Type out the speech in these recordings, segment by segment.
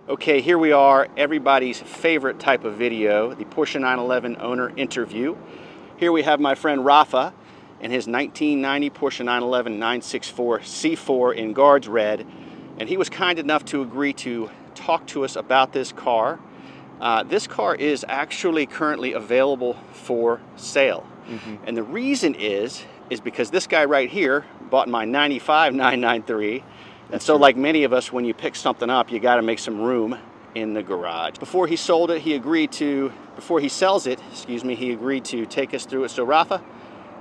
Okay, here we are, everybody's favorite type of video, the Porsche 911 owner interview. Here we have my friend Rafa and his 1990 Porsche 911 964 C4 in Guards Red, and he was kind enough to agree to talk to us about this car. This car is actually currently available for sale. And the reason is because this guy right here bought my 95 993. And so like many of us, when you pick something up, you got to make some room in the garage. Before he sold it, before he sells it, excuse me, he agreed to take us through it. So Rafa,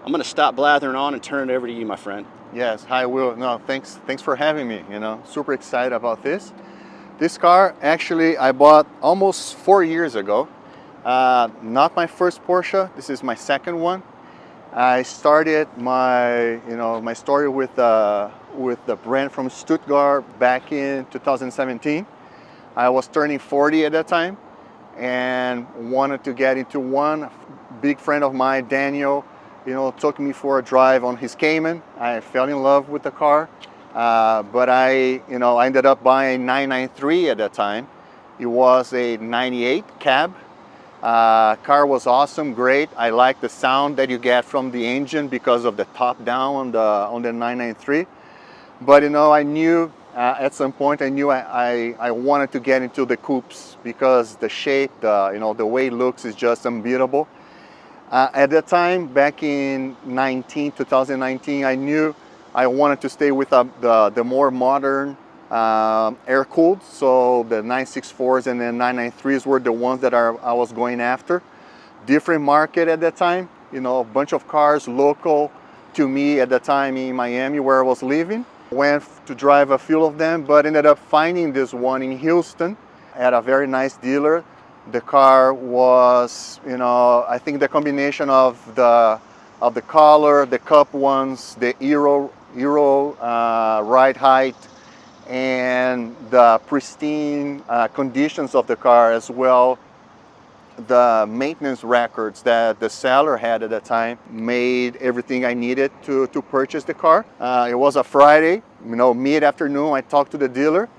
I'm going to stop blathering on and turn it over to you, my friend. Yes, hi Will. No, thanks for having me. Super excited about this. This car actually I bought almost 4 years ago. Not my first Porsche. This is my second one. I started my story with the brand from Stuttgart back in 2017. I was turning 40 at that time and wanted to get into one. Big friend of mine, Daniel, took me for a drive on his Cayman. I fell in love with the car, but I ended up buying a 993 at that time. It was a 98 cab. Car was awesome, great. I like the sound that you get from the engine because of the top down on the 993. But I knew at some point I wanted to get into the coupes because the shape, the way it looks is just unbeatable. At that time, back in 2019, I knew I wanted to stay with the more modern air-cooled, so the 964s and the 993s were the ones that I was going after. Different market at that time, a bunch of cars local to me at the time in Miami where I was living. Went to drive a few of them, but ended up finding this one in Houston at a very nice dealer. The car was, I think the combination of the color, the cup ones, the Euro ride height, and the pristine conditions of the car, as well the maintenance records that the seller had at the time, made everything I needed to purchase the car. It was a Friday, mid-afternoon. I talked to the dealer.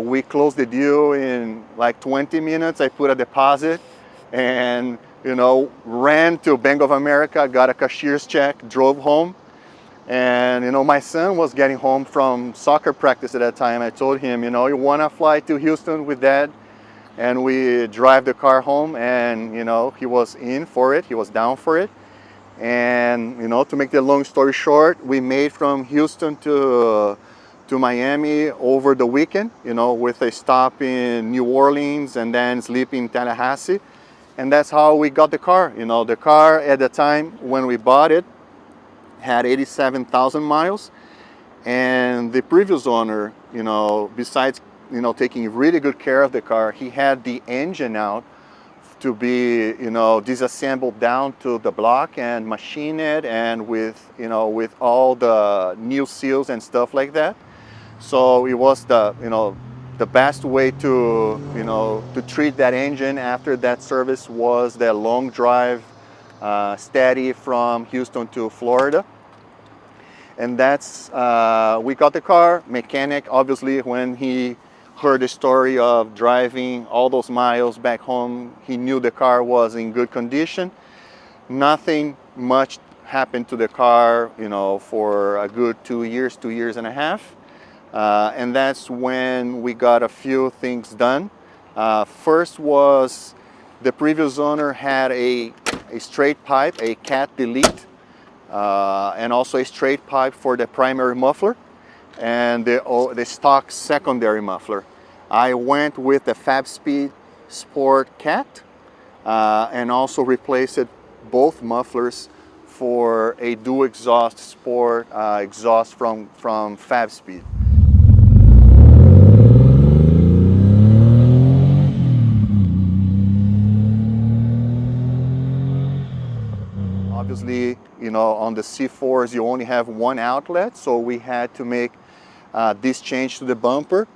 We closed the deal in like 20 minutes. I put a deposit and ran to Bank of America, got a cashier's check, drove home. And my son was getting home from soccer practice at that time. I told him, you want to fly to Houston with Dad? And we drive the car home, and he was in for it. He was down for it. And to make the long story short, we made from Houston to Miami over the weekend, with a stop in New Orleans and then sleep in Tallahassee. And that's how we got the car. The car at the time when we bought it had 87,000 miles. And the previous owner, besides taking really good care of the car, he had the engine out to be disassembled down to the block and machine it, and with all the new seals and stuff like that. So it was the best way to treat that engine after that service was that long drive steady from Houston to Florida. And that's, we got the car. Mechanic, obviously, when he heard the story of driving all those miles back home, he knew the car was in good condition. Nothing much happened to the car, for a good 2 years, 2 years and a half. And that's when we got a few things done. First was the previous owner had a straight pipe, a cat delete, and also a straight pipe for the primary muffler and the stock secondary muffler. I went with the FabSpeed Sport Cat and also replaced both mufflers for a dual exhaust sport exhaust from FabSpeed. Obviously, on the C4s, you only have one outlet, so we had to make this change to the bumper.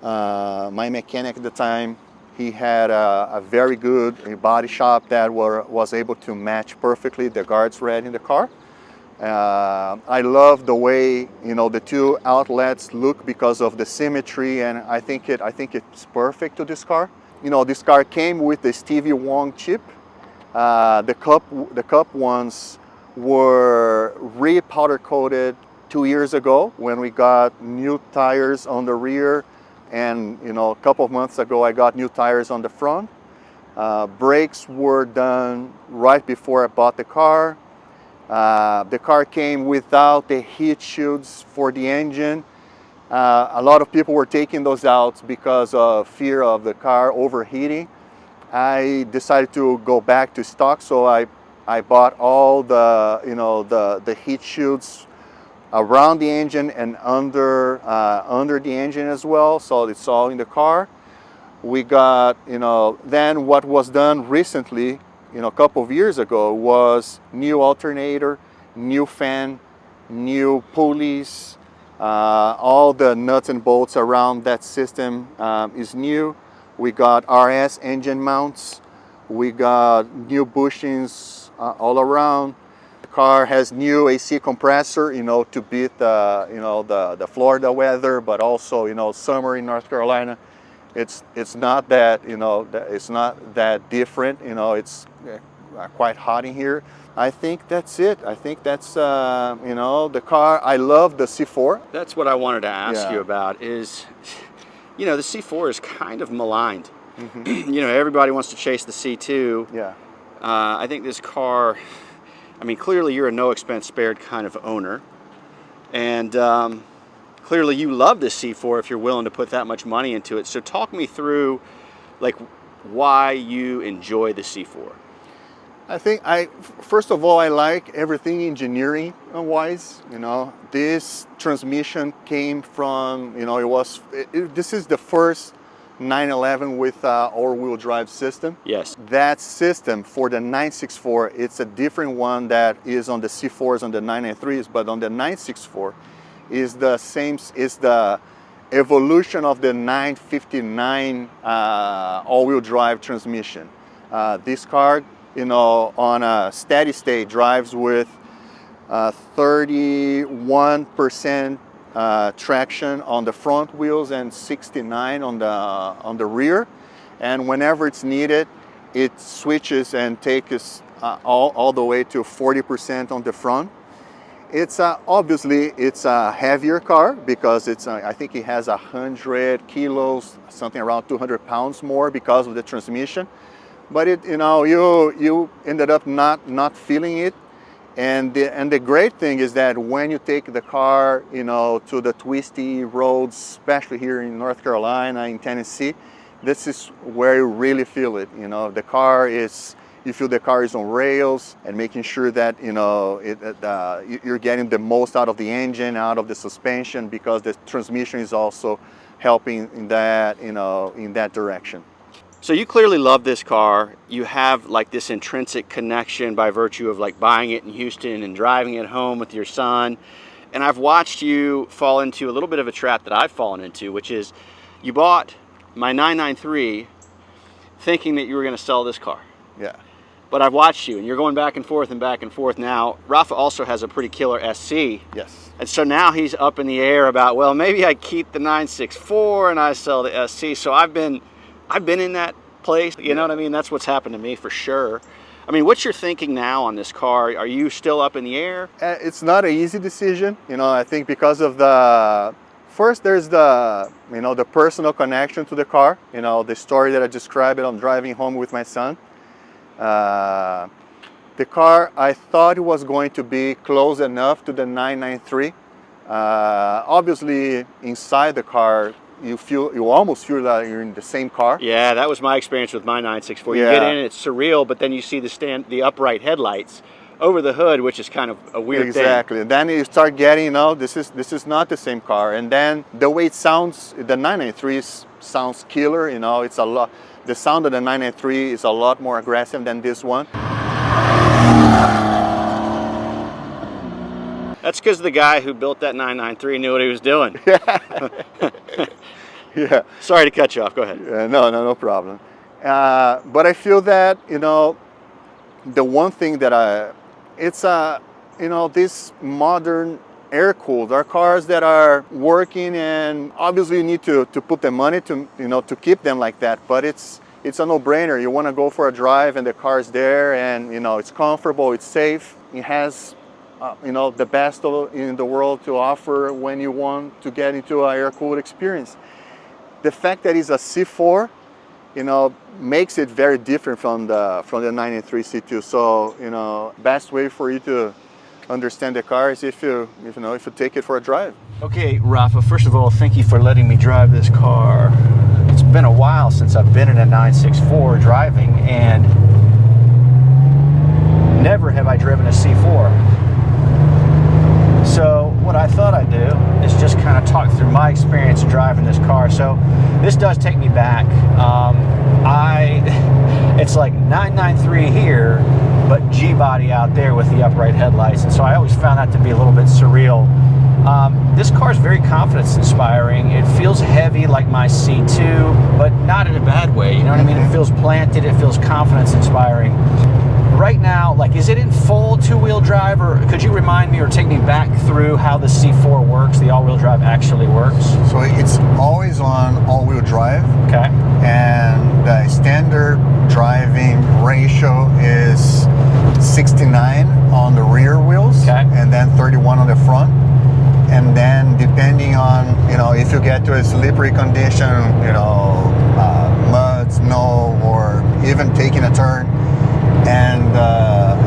My mechanic at the time, he had a very good body shop that was able to match perfectly the Guards Red in the car. I love the way, you know, the two outlets look because of the symmetry, and I think it's perfect to this car. You know, this car came with the Stevie Wong chip. The cup ones were re-powder coated 2 years ago when we got new tires on the rear, and you know, a couple of months ago I got new tires on the front. Brakes were done right before I bought the car. The car came without the heat shields for the engine. A lot of people were taking those out because of fear of the car overheating. I decided to go back to stock, so I bought all the, you know, the heat shields around the engine and under the engine as well, so it's all in the car. We got, you know, then what was done recently, you know, a couple of years ago, was new alternator, new fan, new pulleys, all the nuts and bolts around that system is new. We got RS engine mounts. We got new bushings all around. The car has new AC compressor, you know, to beat the, you know, the Florida weather, but also, you know, summer in North Carolina. It's not that, you know, it's not that different, you know, it's quite hot in here. I think that's it. I think that's, you know, the car. I love the C4. That's what I wanted to ask you Yeah. about is, you know, the C4 is kind of maligned. Hmm. You know, everybody wants to chase the C2. Yeah. I think this car, I mean, clearly you're a no expense spared kind of owner. And clearly you love the C4 if you're willing to put that much money into it. So talk me through, like, why you enjoy the C4. I think first of all, I like everything engineering wise. You know, this transmission came from, you know, this is the first 911 with all-wheel drive system. Yes. That system for the 964, it's a different one that is on the C4s, on the 993s, but on the 964 is the same, is the evolution of the 959 all-wheel drive transmission. This car, you know, on a steady state drives with 31% traction on the front wheels and 69 on the rear. And whenever it's needed, it switches and takes all the way to 40% on the front. It's obviously it's a heavier car because it's I think it has 100 kilos, something around 200 pounds more because of the transmission. But it, you know, you ended up not feeling it. And the great thing is that when you take the car, you know, to the twisty roads, especially here in North Carolina, in Tennessee, this is where you really feel it. You know, you feel the car is on rails, and making sure that, you know, you're getting the most out of the engine, out of the suspension, because the transmission is also helping in that, you know, in that direction. So you clearly love this car. You have like this intrinsic connection by virtue of like buying it in Houston and driving it home with your son. And I've watched you fall into a little bit of a trap that I've fallen into, which is you bought my 993 thinking that you were going to sell this car. Yeah. But I've watched you and you're going back and forth and back and forth. Now, Rafa also has a pretty killer SC. Yes. And so now he's up in the air about, well, maybe I keep the 964 and I sell the SC. So I've been in that place, you know what I mean? That's what's happened to me for sure. I mean, what's your thinking now on this car? Are you still up in the air? It's not an easy decision, you know. I think because of first there's the, you know, the personal connection to the car, you know, the story that I described it. I'm driving home with my son. The car, I thought it was going to be close enough to the 993. Obviously, inside the car, you almost feel that you're in the same car. Yeah, that was my experience with my 964. You Yeah. get in, it's surreal, but then you see the upright headlights over the hood, which is kind of a weird Exactly. thing. Then you start getting, you know, this is not the same car. And then the way it sounds, the 993 sounds killer, you know. It's a lot. The sound of the 993 is a lot more aggressive than this one. That's because the guy who built that 993 knew what he was doing. Yeah. Sorry to cut you off. Go ahead. No problem. But I feel that, you know, the one thing that you know, these modern air-cooled are cars that are working, and obviously you need to put the money to, you know, to keep them like that, but it's a no-brainer. You want to go for a drive and the car's there, and you know, it's comfortable, it's safe, it has you know, the best in the world to offer when you want to get into an air-cooled experience. The fact that it's a C4, you know, makes it very different from the 93 C2. So, you know, best way for you to understand the car is if you take it for a drive. Okay, Rafa, first of all, thank you for letting me drive this car. It's been a while since I've been in a 964 driving, and never have I driven a C4. So what I thought I'd do is just kind of talk through my experience driving this car. So this does take me back. It's like 993 here, but G-body out there with the upright headlights. And so I always found that to be a little bit surreal. This car is very confidence-inspiring. It feels heavy like my C2, but not in a bad way. You know what I mean? It feels planted. It feels confidence-inspiring. Right now, like, is it in full two-wheel drive, or could you remind me or take me back through how the C4 works, the all-wheel drive actually works? So it's always on all-wheel drive. Okay. And the standard driving ratio is 69 on the rear wheels, okay, and then 31 on the front. And then depending on, you know, if you get to a slippery condition, you know, mud, snow, or even taking a turn, and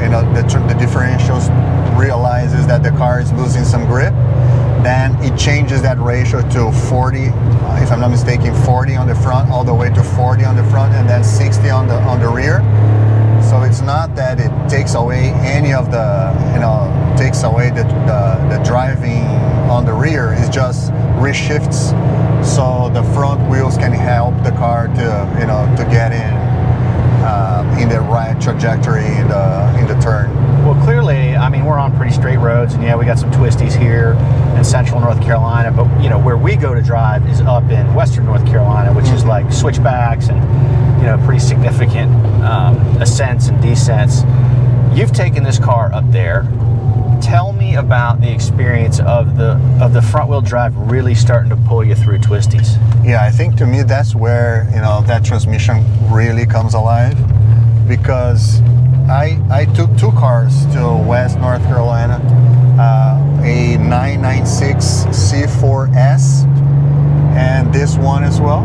you know, the differentials realizes that the car is losing some grip, then it changes that ratio to 40, if I'm not mistaken, 40 on the front, all the way to 40 on the front, and then 60 on the rear. So it's not that it takes away any of the, you know, takes away the driving on the rear. It just reshifts, so the front wheels can help the car to, you know, to get in the right trajectory in the turn. Well, clearly, I mean, we're on pretty straight roads, and yeah, we got some twisties here in central North Carolina, but you know, where we go to drive is up in western North Carolina, which is like switchbacks and, you know, pretty significant ascents and descents. You've taken this car up there. Tell me about the experience of the front wheel drive really starting to pull you through twisties. Yeah, I think to me that's where, you know, that transmission really comes alive, because I took two cars to West North Carolina, a 996 C4S and this one as well,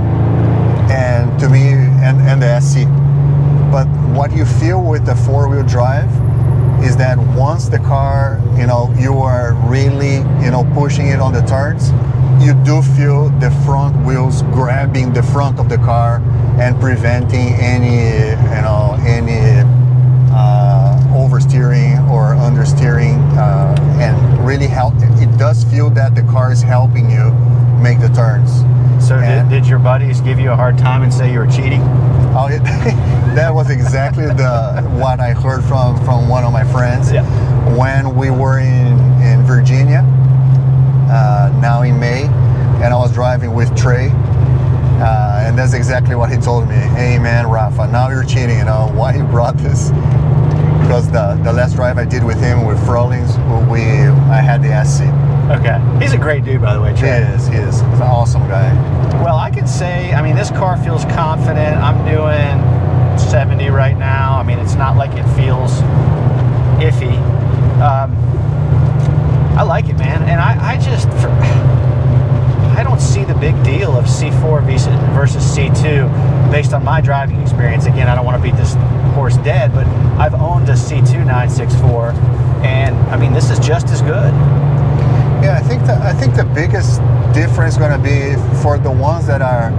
and to me, and the SC. But what you feel with the four-wheel drive is that once the car, you know, you are really, you know, pushing it on the turns, you do feel the front wheels grabbing the front of the car and preventing any, you know, any oversteering or understeering, and really help. It does feel that the car is helping you make the turns. So did your buddies give you a hard time and say you were cheating? Oh, that was exactly what I heard from one of my friends. Yeah. When we were in Virginia, now in May, and I was driving with Trey, and that's exactly what he told me. Hey man, Rafa, now you're cheating, you know, why you brought this? Because the last drive I did with him with Frolings, I had the SC. Okay. He's a great dude, by the way, Trey. He is. He's an awesome guy. Well, I can say, I mean, this car feels confident. I'm doing 70 right now. I mean, it's not like it feels iffy. I like it, man. And I don't see the big deal of C4 versus C2 based on my driving experience. Again, I don't want to beat this horse dead, but I've owned a C2 964, and I mean, this is just as good. Yeah, I think the biggest difference is going to be for the ones that are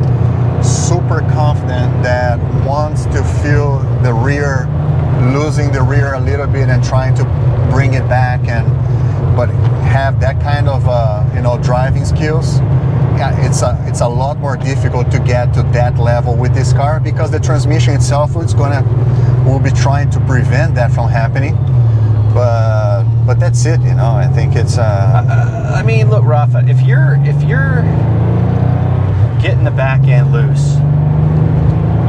super confident, that wants to feel the rear, losing the rear a little bit and trying to bring it back, but have that kind of you know, driving skills. Yeah, it's a lot more difficult to get to that level with this car, because the transmission itself will be trying to prevent that from happening. But that's it, you know. I think it's. I mean, look, Rafa, if you're getting the back end loose,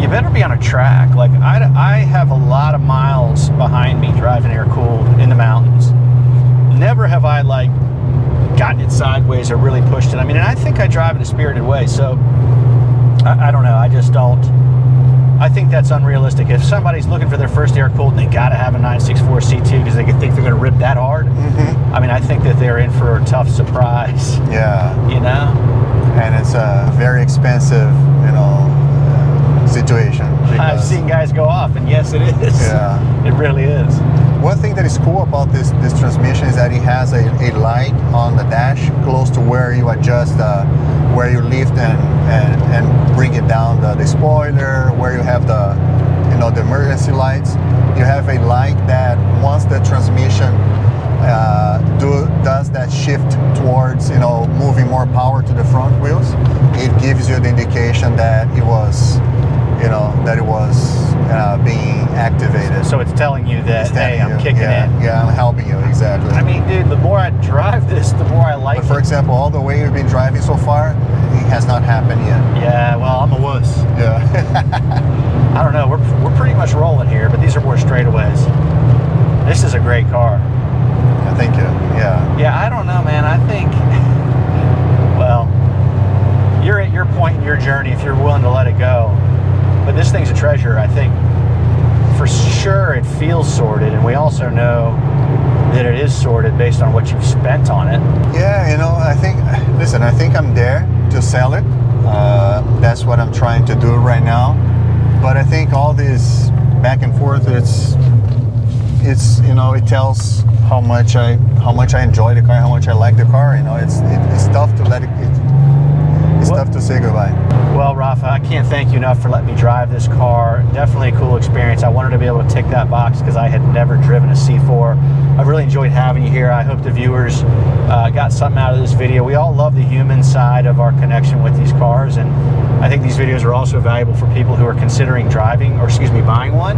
you better be on a track. Like I have a lot of miles behind me driving air cooled in the mountains, never have I like gotten it sideways or really pushed it. I mean, and I think I drive in a spirited way, so I don't know. I just don't. I think that's unrealistic. If somebody's looking for their first air-cooled and they got to have a 964 C2 because they think they're going to rip that hard, I mean, I think that they're in for a tough surprise. Yeah. You know? And it's a very expensive, you know, situation. I've seen guys go off, and yes, it is. Yeah. It really is. One thing that is cool about this transmission is that it has a light on the dash close to where you adjust, where you lift and bring it down the spoiler, where you have the, you know, the emergency lights. You have a light that once the transmission does that shift towards, you know, moving more power to the front wheels, it gives you the indication that it was, you know, that it was being activated. So it's telling you that, hey, I'm kicking in. Yeah, I'm helping you, exactly. I mean, dude, the more I drive this, the more I like it. But for example, all the way you've been driving so far, it has not happened yet. Yeah, well, I'm a wuss. Yeah. I don't know. We're pretty much rolling here, but these are more straightaways. This is a great car. Yeah, thank you. Yeah. Yeah, I don't know, man. I think, well, you're at your point in your journey if you're willing to let it go. But this thing's a treasure. I think for sure it feels sorted, and we also know that it is sorted based on what you've spent on it. Yeah, you know, I think I'm there to sell it. That's what I'm trying to do right now. But I think all this back and forth, it's you know, it tells how much I enjoy the car, how much I like the car. You know, it's tough to let it. It's tough to say goodbye. Well, Rafa, I can't thank you enough for letting me drive this car. Definitely a cool experience. I wanted to be able to tick that box because I had never driven a C4. I've really enjoyed having you here. I hope the viewers got something out of this video. We all love the human side of our connection with these cars, and I think these videos are also valuable for people who are considering driving, or excuse me, buying one.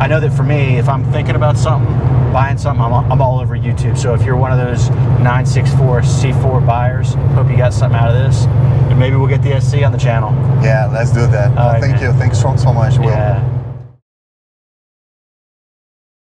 I know that for me, if I'm thinking about something, buying something, I'm all over YouTube. So if you're one of those 964 C4 buyers, hope you got something out of this. And maybe we'll get the SC on the channel. Yeah, let's do that. All right, thank man. you. Thanks so much, Will. Yeah.